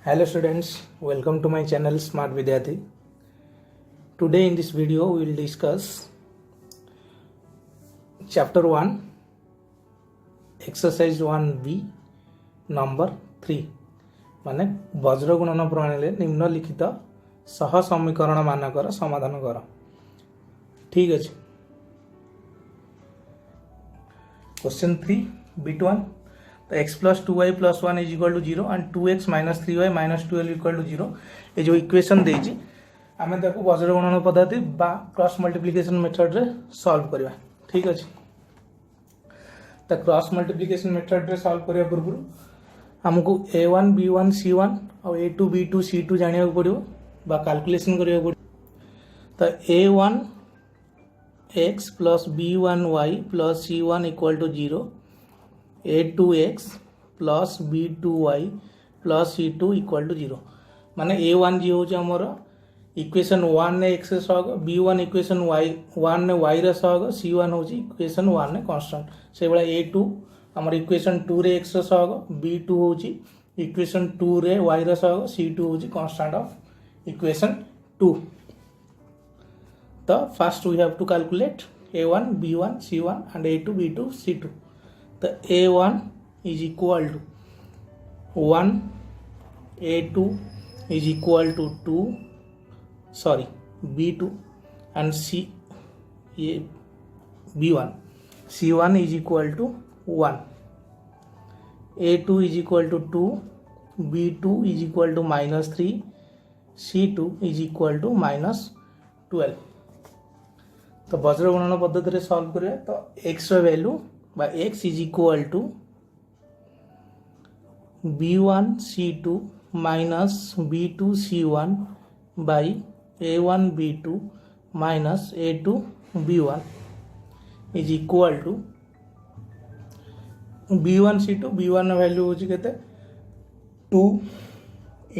Hello students, welcome to my channel Smart Vidyarthi. Today in this video we will discuss chapter 1 exercise 1b number 3 माने वज्र गुणन प्रणाली निम्नलिखित सह समीकरण मानकर समाधान कर। ठीक अच्छे। क्वेश्चन 3 बिट 1 तो x plus 2y plus 1 is equal to 0 and 2x minus 3y minus 12 equal to 0 ये जो इक्वेशन देजी आमे ताको वज्र गुणन पद्धति बा क्रॉस मल्टीप्लिकेशन मेथड रे सॉल्व करबा। ठीक अछि। त क्रॉस मल्टीप्लिकेशन मेथड रे सॉल्व करिया पूर्व हमको a1 b1 c1 और a2 b2 c2 जानिया पड़िबो बा कैलकुलेशन करिया पड़िबो। त a1 x plus b1 y plus c1 equal to 0 a2x plus b2y plus c2 equal to 0 माने a1 जी हो हमर इक्वेशन 1 ने x सहग b1 इक्वेशन y 1 ने y रे सहग c1 हो इक्वेशन 1 ने कांस्टेंट से बला a2 हमर इक्वेशन 2 रे x सहग b2 हो इक्वेशन 2 रे y रे सहग c2 हो कांस्टेंट ऑफ इक्वेशन 2। तो first we have to calculate a1 b1 c1 and a2 b2 c2। तो a1 is equal to 1, a2 is equal to 2, sorry b2 and c ये b1 c1 is equal to 1, a2 is equal to 2, b2 is equal to minus 3, c2 is equal to minus 12। तो वज्र गुणन पद्धति रे solve करिया तो x रो value by x is equal to b1 c2 minus b2 c1 by a1 b2 minus a2 b1 is equal to b1 c2 b1 value हो केते 2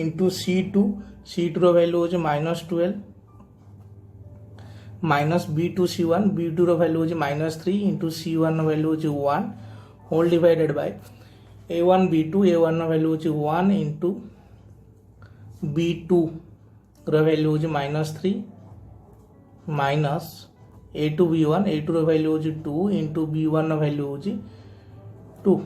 into c2 c2 रो वैल्यू हो minus 12 minus b2 c1 b2 रो value हो minus 3 into c1 रो value हो 1 whole divided by a1 b2 a1 रो value हो 1 into b2 रो वैल्यू हो minus 3 minus a2 b1 a2 रो वैल्यू हो 2 into b1 रो वैल्यू हो 2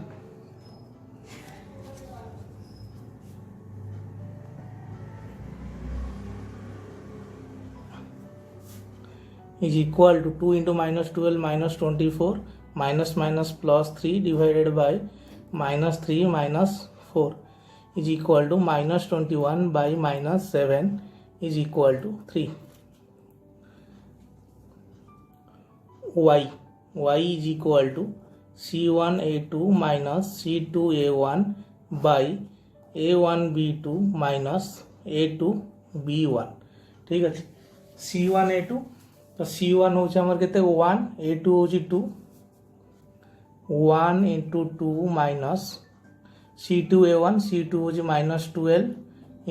is equal to 2 into minus 12 minus 24 minus minus plus 3 divided by minus 3 minus 4 is equal to minus 21 by minus 7 is equal to 3। y is equal to c1 a2 minus c2 a1 by a1 b2 minus a2 b1। ठीक है। c1 a2 तो c1 हो हमर केते 1 a2 हो 2 1 into 2 minus c2 a1 c2 हो minus 12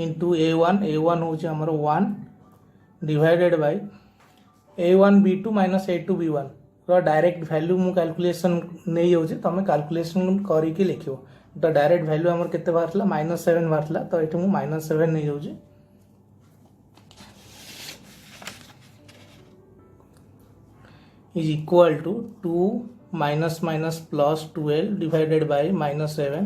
into a1 हो हमर 1 divided by a1 b2 minus a2 b1 row direct value मु कैलकुलेशन नै हो तमे कैलकुलेशन करी के लिखियो। तो डायरेक्ट वैल्यू हमर केते बारला -7 बारला तो एठी मु -7 नै हो is equal to 2 minus minus plus 12 divided by minus 7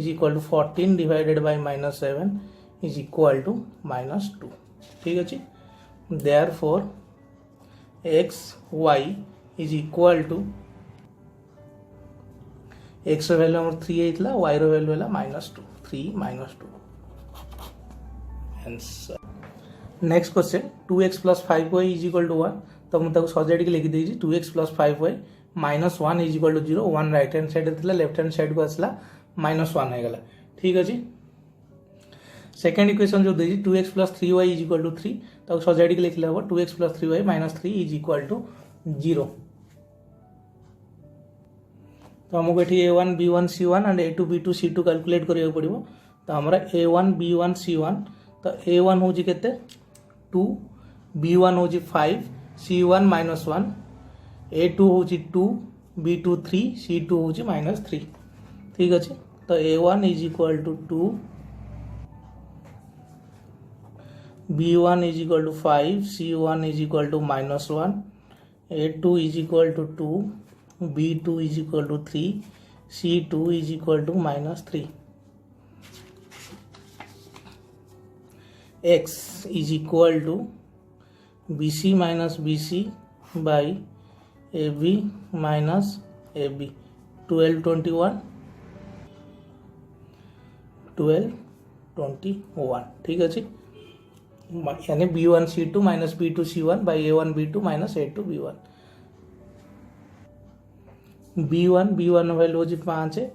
is equal to 14 divided by minus 7 is equal to minus 2। ठीक अच्छे। therefore x y is equal to x value हमर 3 आइतला y रो वैल्यू हला -2 3 -2 answer. Next question 2x plus 5y is equal to 1 तो मुझे सजाड़ी के लिखी देजी 2x plus 5y minus 1 is equal to 0 1 right hand side थी left hand side को आसला -1 हो गला। ठीक अच्छे। सेकेंड इक्वेशन जो देजी 2x plus 3y is equal to 3 तो सजाड़ी के लिखले हम 2x plus 3y minus 3 is equal to 0। तो हमको ये a1 b1 c1 and a2 b2 c2 calculate करिया पड़िबो। तो हमरा a1 b1 c1 तो a1 हो केते 2 b1 हो 5 c1 minus 1 a2 हो 2 b2 3 c2 हो minus 3। ठीक अच्छे। तो a1 is equal to 2 B1 is equal to 5, C1 is equal to minus 1, A2 is equal to 2, B2 is equal to 3, C2 is equal to minus 3. X is equal to BC minus BC by AB minus AB. 12 21 12 21 ठीक अच्छे, यानी B1 C2 minus B2 C1 by A1 B2 minus A2 B1. B1 value हो 5 है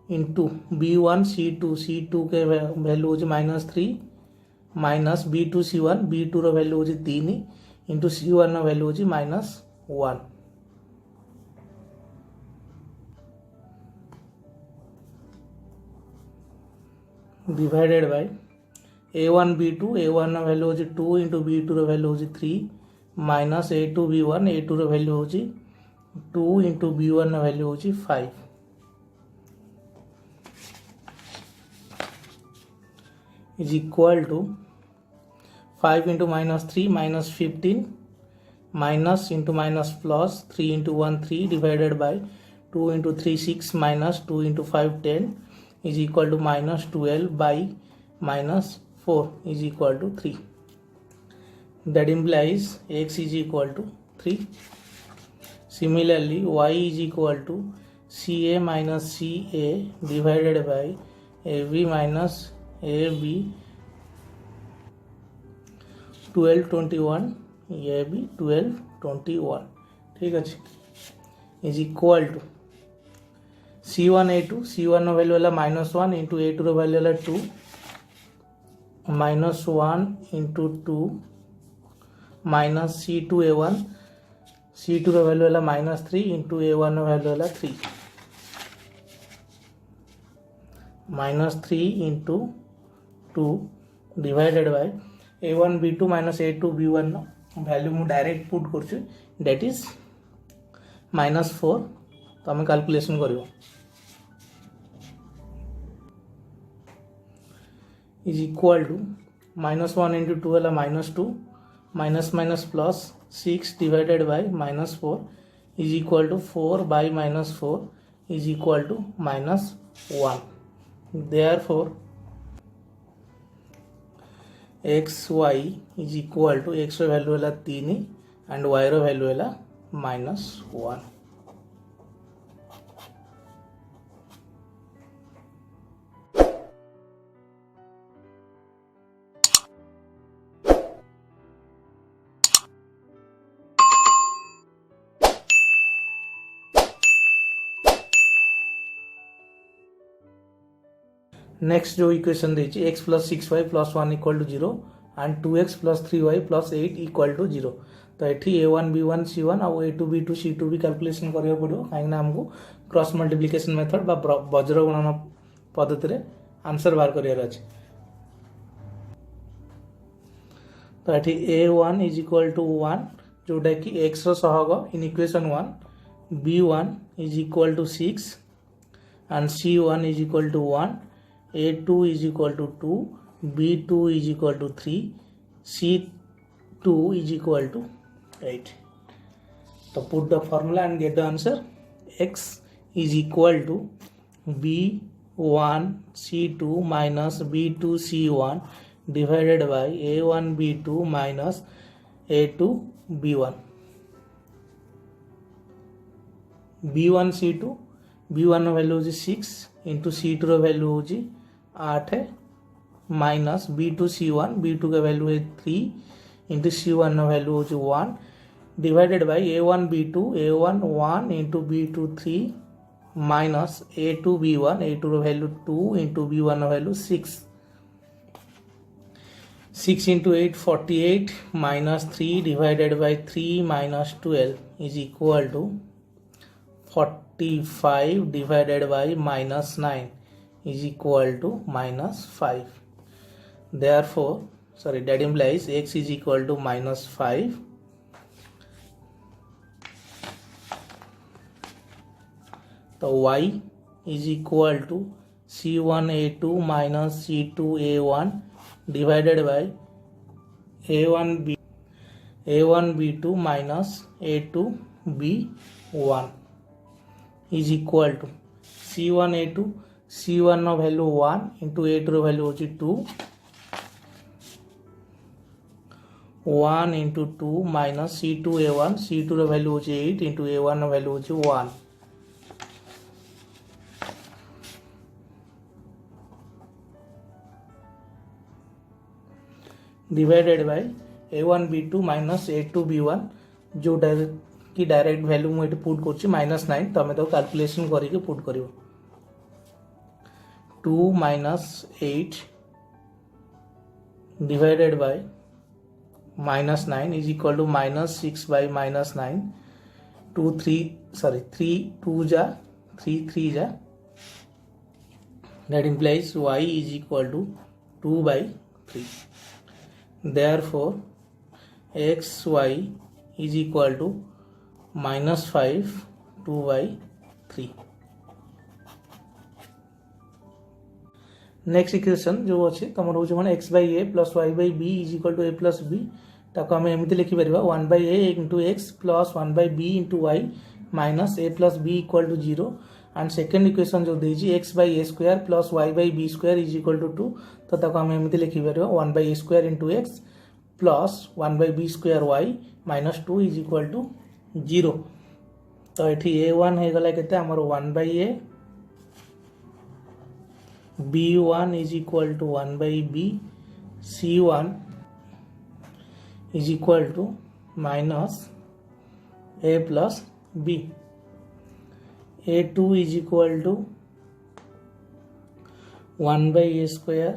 into B1 C2 के value हो minus 3 minus B2 C1 B2 रो value हो 3 into C1 रो वैल्यू हो माइनस 1 डिवाइडेड बाय A1 रो वैल्यू हो 2 इंटू B2 रो वैल्यू हो 3 माइनस A2 B1 रो वैल्यू हो 2 इंटू B1 रो वैल्यू हो 5 is equal to 5 into minus 3 minus 15 minus into minus plus 3 into 1 3 divided by 2 into 3 6 minus 2 into 5 10 is equal to minus 12 by minus 4 is equal to 3. That implies x is equal to 3. Similarly, y is equal to CA minus CA divided by AB minus AB 12 21 AB 12 21 ठीक अच्छे is equal to C1 A2 रो value है minus 1 into A2 रो value है 2 minus 1 into 2 minus C2 A1 रो value है minus 3 into A1 रो value है 3 minus 3 into 2 divided by A1 B2 minus A2 B1 value मु डायरेक्ट पुट कर दैट इज माइनस 4 तो आम कैलकुलेशन कर is equal to minus 1 into 2 है minus 2 minus minus plus 6 divided by minus 4 is equal to 4 by minus 4 is equal to minus 1. Therefore x Y is equal to x value है 3 and y रो value है minus 1. Next जो equation देछि x plus 6y plus 1 equal to 0 and 2x plus 3y plus 8 equal to 0. तो ये A1 B1 C1 और A2 B2 C2 भी calculation करिया पड़ो कहीं हमको क्रॉस मल्टीप्लिकेशन मेथड बा वज्र गणना पद्धति रे आंसर बाहर करियार अछि. तो ये A1 इज इक्वल टू 1 जोटा कि x रो सहग in equation 1 B1 is equal to 6 and C1 is equal to 1 A2 is equal to 2, B2 is equal to 3, C2 is equal to 8. So put the formula and get the answer. X is equal to B1 C2 minus B2 C1 divided by A1 B2 minus A2 B1. B1 C2 B1 value हो 6 into C2 रो value हो 8 है minus B2 C1 B2 का value है 3 into C1 रो value हो 1 divided by A1 B2 A1 1 into B2 3 minus A2 B1 A2 रो value 2 into B1 रो value 6 6 into 8 48 minus 3 divided by 3 minus 12 is equal to 45 divided by minus 9 is equal to minus 5. Therefore, that implies x is equal to minus 5. So y is equal to C1 A2 minus C2 A1 divided by a1b2 minus a2b1 is equal to c1 a2 c1 ର value 1 into a2 ର value होची 2 1 into 2 minus c2 a1 c2 ର value होची 8 into a1 ର value होची 1 divided by a1 b2 minus a2 b1 जो की direct value मुझे पुट कर -9 तो आम तो कैलकुलेशन करके पुट कर 2 minus 8 divided by -9 is equal to -6 by -9 3 2 जा 3 जा that implies y is equal to 2 by 3. Therefore xy is equal to -5 2 by 3. Next equation जो अच्छे तुम रोज मैंने x by a plus y by b is equal to a plus b ताको आम एमती लिखिपर 1 by a into x plus 1 by b into y minus a plus b equal to 0 and second equation जो देजी x by a square plus y by b square is equal to 2 तो ताको आम एमती लिखिपर 1 by a square into x plus 1 by b square y minus 2 is equal to 0 तो ये a1 हो गला केते हमर 1 by a b1 is equal to 1 by b c1 is equal to minus a plus b a2 is equal to 1 by a square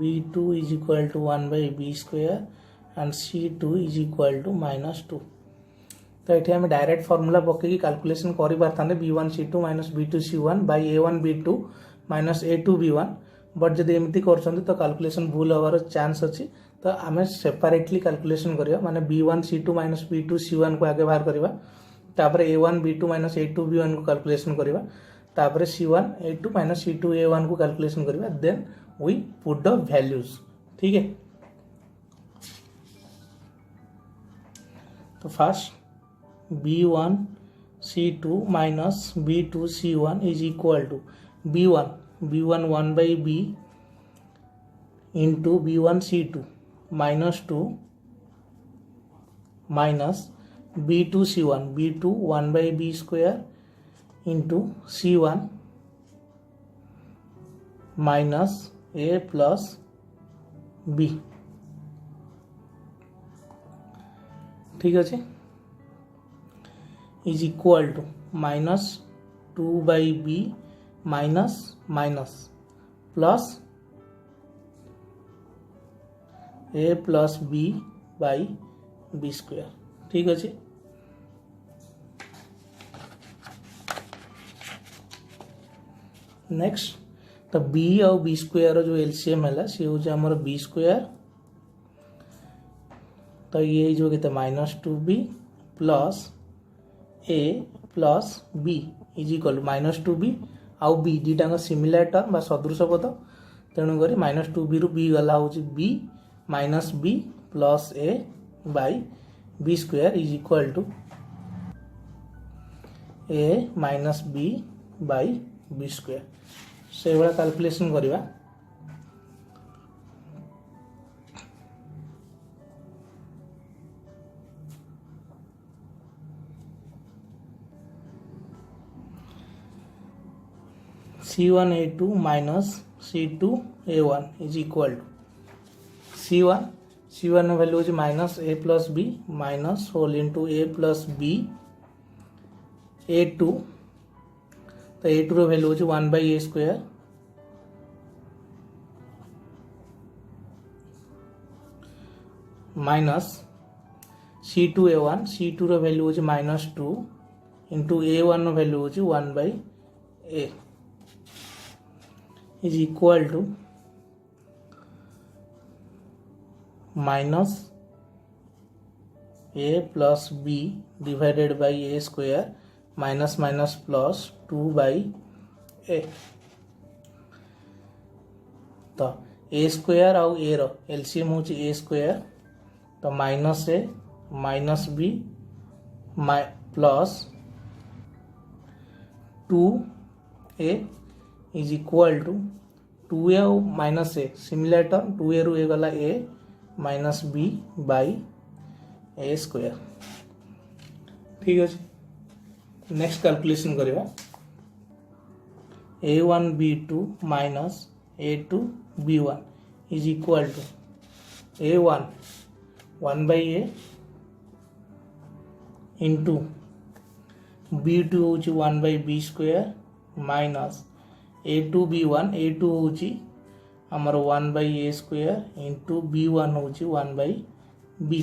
b2 is equal to 1 by b square and c2 is equal to -2 तो ये आम direct formula पकई calculation कर पारते b1 c2 minus b2 c1 by a1 b2 minus a2 b1 but जदि एमती कर तो calculation भूल हबार चांस अच्छी तो आम सेपरेटली कैलकुलेशन करिया माने b1 c2 minus b2 c1 को आगे बाहर करिवा तापर a1 b2 minus a2 b1 को कैलकुलेशन करिवा तापर c1 a2 minus c2 a1 को कैलकुलेशन करिवा then we put the values ठीक है। तो first b1 c2 minus b2 c1 is equal to b1 1 by b into b1 c2 minus 2 minus b2 c1 b2 1 by b square into c1 minus a plus b ठीक है is equal to minus 2 by b minus minus plus a plus b by b square ठीक अच्छे। Next तो b और b square जो LCM है सी हूँ आमर b स्क्वायर तो ये जो के -2b plus a plus b is equal to -2b आउ b दीटा सिमिलर टर्म सदृश पद तेणुक -2b रु b गला हूँ b minus b plus a by b square is equal to a minus b by b square से भाया calculation करवा c1 a2 minus c2 a1 is equal to c1 value होची minus a plus b minus whole into a plus b a2 तो a2 रो value होची 1 by a square minus c2 रो value होची -2 into a1 रो value होची 1 by a is equal to minus a plus b divided by a square minus minus plus 2 by a तो a square आउ a रो LCM होची a square तो minus A minus B plus 2a is equal to 2a और minus a similar term 2a रु ए गला a minus B by A square. ठीक अच्छे नेक्स्ट कैलकुलेशन करवा a1b2 minus a2b1 is equal to a1 1 by a into b2 होची 1 by b square minus a2 होची हमर 1 by a square into b1 होची 1 by b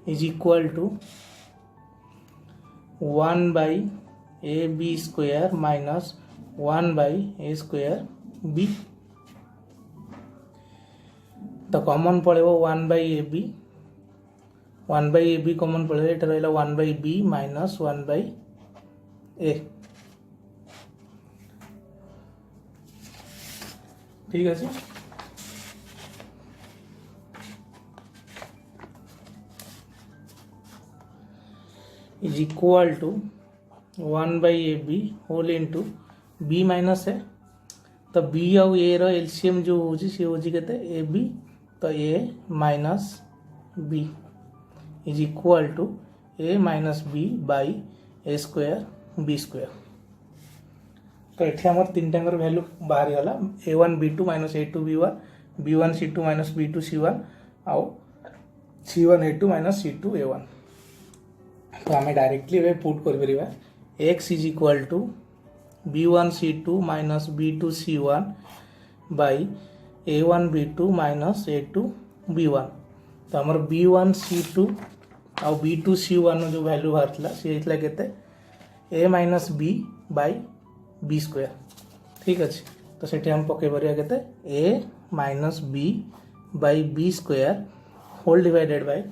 is equal to 1 by a b square minus 1 by a square b। तो common पड़ेगा 1 by A B 1 by A B common पड़ेगा ये रहा 1 by b minus 1 by a। ठीक है is equal to 1 by A B whole into B minus है तो B आउ ए रो एलसीएम जो होची सी होची केते ए बी तो A minus B is equal to A minus B by A square B square. तो ये आम तीन टाइम वैल्यू बाहर गला a1 b2 minus a2 b1 b1 c2 minus b2 c1 आउ c1 a2 minus c2 a1। तो आम directly वे पुट कर x is equal to b1 c2 minus b2 c1 by a1 b2 minus a2 b1। तो आमर b1 c2 आउ b2 c1 जो value बाहर सी होता केते a minus b by B square. ठीक अच्छे तो सेठी हम पके परिया केते a minus b by B square whole divided by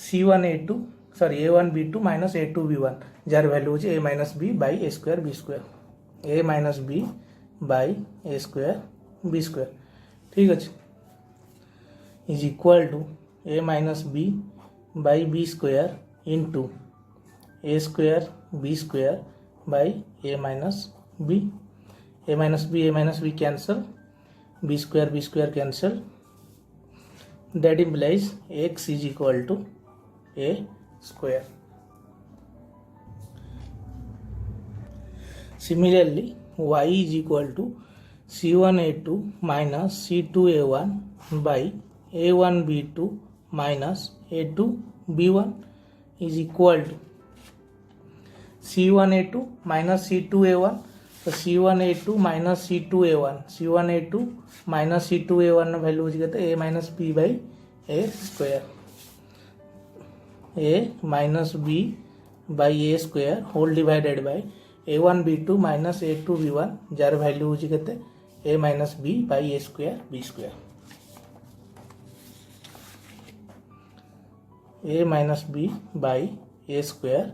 c1 a2 sorry a1 b2 minus a2 b1 जार वैल्यू होची a minus b by A square B square a minus b by A square B square. ठीक अच्छे is equal to a minus b by B square into A square B square by A minus B A minus B cancel B square cancel that implies x is equal to A square. Similarly, y is equal to c1a2 minus c2a1 by a1b2 minus a2b1 is equal to c1a2 minus c2a1। तो c1a2 minus c2a1 minus c2a1 value हो जाता है a minus b by a square a minus b by a square whole divided by a1 b2 minus a2 b1 जार value होची केते a minus b by A square B square a minus b by A square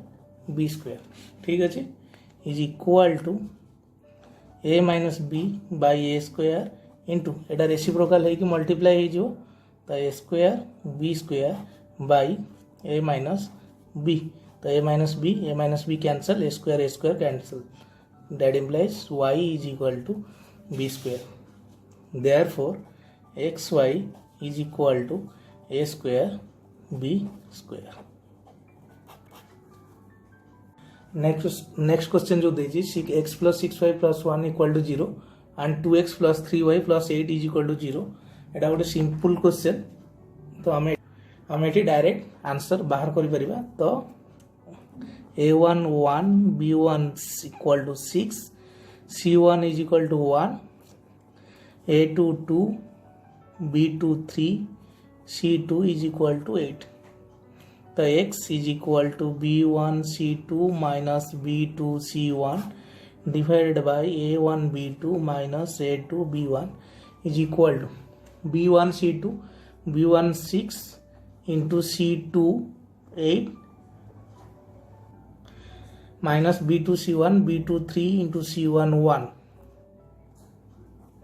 B square. ठीक अच्छे is equal to a minus b by A square into एटा reciprocal है कि multiply हो तो A square by A minus b तो a minus B cancel A square cancel that implies y is equal to B square therefore x Y is equal to A square B square. Next question जो देजी x plus 6y plus 1 equal to 0 and 2x plus 3y plus 8 is equal to 0 एटा गोटे simple question. तो आम ये direct answer बाहर कर तो a1 1 b1 equal to 6 c1 is equal to 1 a2 2 b2 3 c2 is equal to 8। तो x is equal to b1 c2 minus b2 c1 divided by a1 b2 minus a2 b1 is equal to b1 c2 b1 6 into c2 8 minus b2 c1 b2 3 into c1 1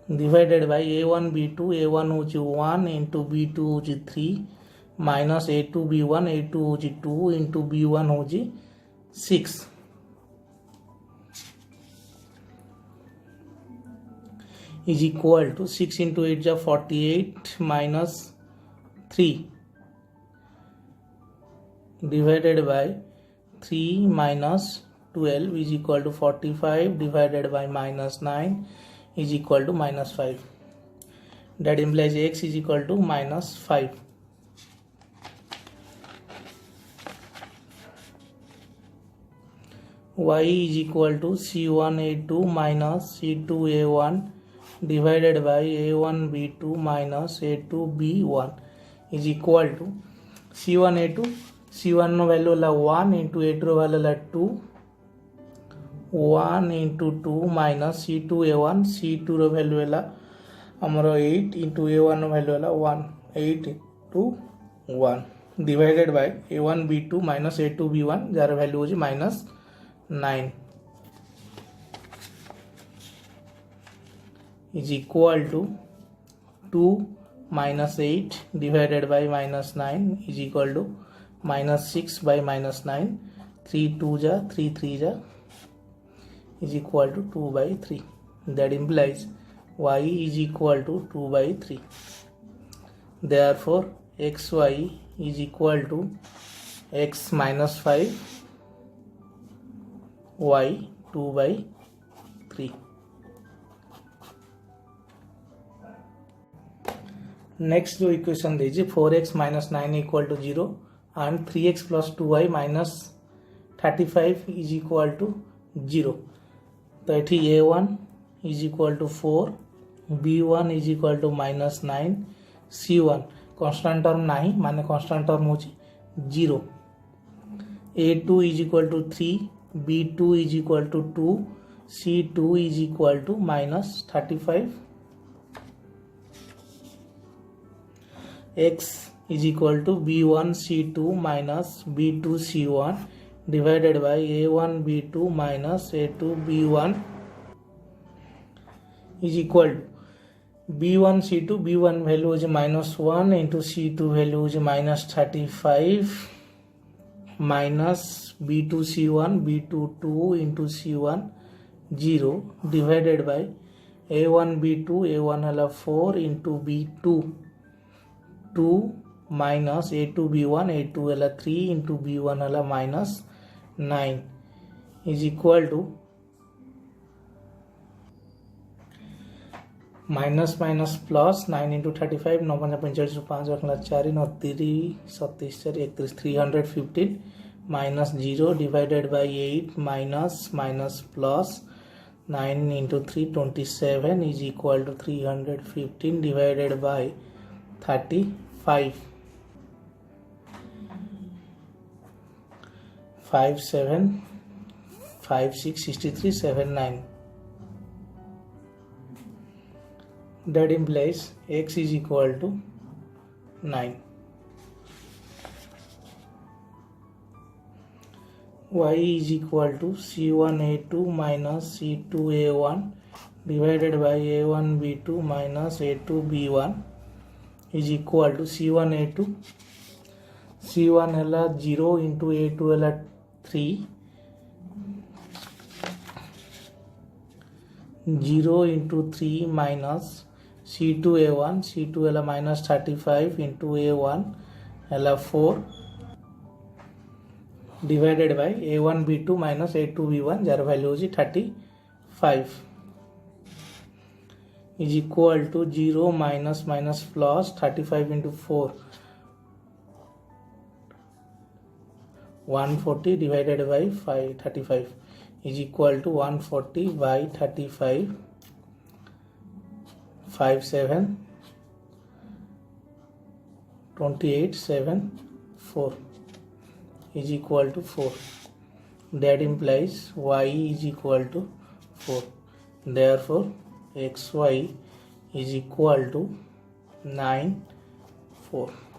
divided by a1 b2 a1 होची 1 into b2 होची 3 minus a2 b1 a2 हो 2 into b1 हो 6 is equal to 6 into 8 जा 48 minus 3 divided by 3 minus 12 is equal to 45 divided by minus 9 is equal to minus 5. That implies x is equal to minus 5. Y is equal to C1A2 minus C2A1 divided by A1B2 minus A2B1 is equal to C1A2 C1 नो value वाला 1 into A2 रो value वाला 2 1 into 2 minus C2A1 C2 रो value वाला हमरो 8 into A1 रो value वाला 1 8 into 1 divided bye A1B2 minus A2B1 jar value हो minus 9 is equal to 2 minus 8 divided by minus 9 is equal to minus 6 by minus 9 3 2 ja 3 3 ja is equal to 2 by 3. That implies y is equal to 2 by 3. Therefore xy is equal to x minus 5 y 2 by 3. Next जो equation दीजिए 4x minus 9 equal to 0 and 3x plus 2y minus 35 is equal to 0 तो ये a1 is equal to 4 b1 is equal to minus 9 c1 constant term नहीं माने constant term हो 0 a2 is equal to 3 b2 is equal to 2 c2 is equal to minus 35 x is equal to b1 c2 minus b2 c1 divided by a1 b2 minus a2 b1 is equal to b1 c2 b1 value is minus 1 into c2 value is minus 35 minus b2 c1 b2 2 into c1 0 divided by a1 b2 a1 है 4 into b2 2 minus a2 b1 a2 वाला 3 into b1 वाला minus 9 is equal to minus minus plus 9 into 35 9 45 5 रखना 4 9 3 37 4 31 315 minus 0 divided by 8 minus minus plus 9 into 3 27 is equal to 315 divided by 35 5 7 5 6 63 7 9 that implies x is equal to 9 y is equal to c1a2 minus c2a1 divided by a1b2 minus a2b1 is equal to c1a2 c1 है 0 into a2 है 3 0 into 3 minus c2a1 c2 है minus 35 into a1 है 4 divided by a1b2 minus a2b1 jar value है 35 is equal to 0 minus minus plus 35 into 4 140 divided by 35 is equal to 140 by 35 5 7 28 7 4 is equal to 4 that implies y is equal to 4 therefore xy is equal to 9 4